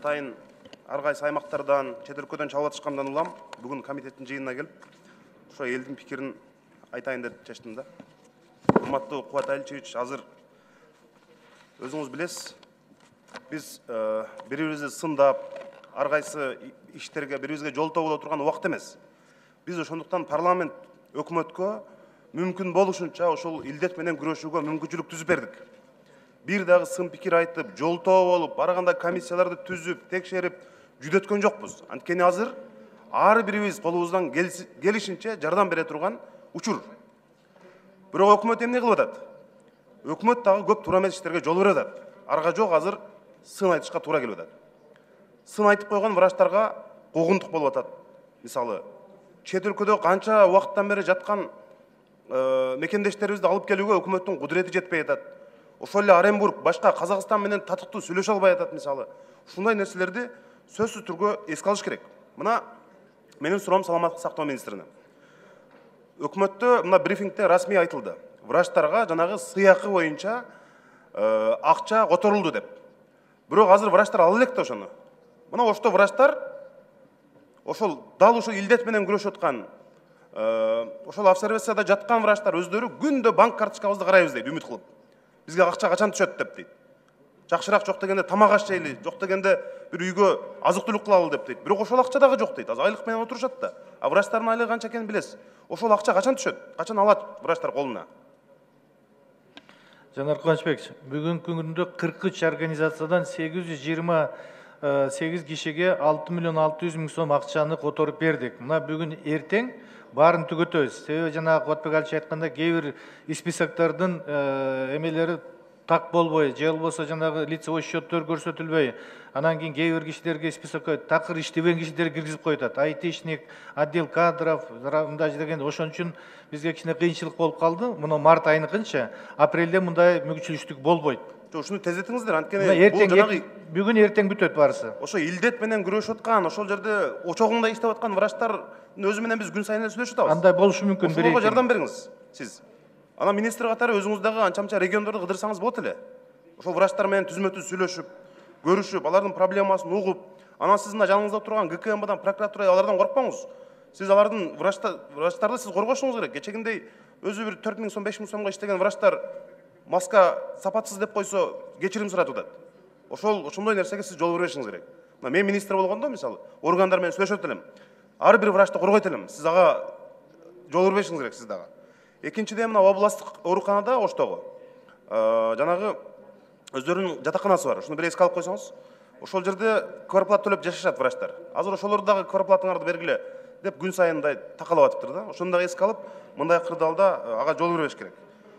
атайын ар кайсы аймактардан, чет өлкөдөн чалып атышкандан улам бүгүн комитеттин жыйынына келип, ошо элдин пикирин айтайын деп чечтим да. Урматтуу Кубат Аличевич, азыр өзүңүз билесиз, биз бири-бирибизди сындап, ар кайсы иштерге бири-бирибизге жолтоо боло турган убакыт эмес. Биз ошондуктан парламент өкмөткө мүмкүн болушунча ошол илдет менен күрөшүүгө мүмкүнчүлүк түзүп бердик. Бир дагы сын пикир айтып, жолтоо болуп, барганда комиссияларды түзүп, текшерип, жүдөткөн жокпуз. Анткени азыр ар бирибиз колубуздан келишинче жардам бере турган учур. Бирок өкмөт эмне кылып атат? Өкмөт дагы көп туура эмес иштерге жол берип атат. Арга жок азыр сын айтышка туура келип атат. Сын айтып койгон врачтарга куугунтук болуп атат. Мисалы, чет өлкөдө канча убакыттан бери жаткан мекендештерибизди алып келүүгө өкмөттүн кудурети жетпей атат. Ошол эле Оренбург башка Казакстан менен татыктуу сүйлөшө албай атат мисалы. Ушундай нерселерди сөзсүз түрдө эске алыш керек. Мына менин суроом саламаттык сактоо министрине. Өкмөттө мына брифингде расмий айтылды. Врачтарга жанагы сыйакы боюнча акча которулду деп. Бирок азыр врачтар ала элек да ошону. Мына ошто врачтар ошол дал ушул илдет менен күрөшүп аткан ошол обсервацияда жаткан врачтар өздөрү күндө банк карточкабызды карайбыз дейт, үмүт кылып. Бизге акча качан түшөт деп дейт. Жакшыраак жок дегенде тамак аш жейли, жок дегенде бир үйгө азык-түлүк кылалы деп дейт. Бирок ошол акча дагы жок дейт. Азыр айлык менен отурушат да. А врачтардын айлыгы канча экенин билесиз. Ошол акча качан түшөт? Качан алат врачтар колуна? Жанар Кубанычбекович, бүгүнкү күндө 43 организациядан 828 кишиге 6.600.000 сом акчаны которуп бердик. Мына бүгүн эртең баарын түгөтөбүз. Себеби жана Кубатбек Алич айткандай, кээ бир списоктордун эмелери так болбой, же болбосо жанагы лицевой счеттор көрсөтүлбөй, анан кийин кээ бир кишилерге списокко такыр иштебеген кишилерди киргизип коюп атат. Айтишник, отдел кадров, мындай дегенде ошон үчүн бизге кичине кыйынчылык болуп калды. Муну март айыныкынча, апрелде мындай мүмкүнчүлүктүк болбойт. Ушуну тездетиңиздер, анткени бул жанагы бүгүн эртең бүтөт баарысы. Ошо илдет менен күрөшүп аткан, ошол жерде очогунда иштеп аткан врачтардын өзү менен биз күн сайын эле сүйлөшүп атабыз. Андай болушу мүмкүн. Ошого жардам бериңиз сиз. Анан министр катары өзүңүз дагы анча-мынча региондорду кыдырсаңыз болот эле. Ошол врачтар менен түзмө-түз сүйлөшүп, көрүшүп, алардын проблемасын угуп, анан сиз мына жаныңызда турган ГКМБдан, прокуратура алардан коркпоңуз. Сиз алардын врачтарды сиз коргошуңуз керек. Кечегиндей өзү бир 4.000 сом, 5.000 сомго иштеген врачтар маска сапатсыз деп койсо кечирим суратып атат. Ошондой нерсеге сиз жол бербешиңиз керек. Мен министр болгондо мисалы органдар менен сүйлөшөт элем. Ар бир врачты коргойт элем. Сиз ага жол бербешиңиз керек сиз дагы. Экинчиден мына областтык ооруканада Оштогу жанагы өздөрүнүн жатаканасы бар. Ушуну бир эске алып койсоңуз, ошол жерде квартплата төлөп жашашат врачтар. Азыр ошолорду дагы квартплатаңарды бергиле деп күн сайын такалап атыптыр да. Ошону дагы эске алып, мындай кырдаалда ага жол бербеш керек.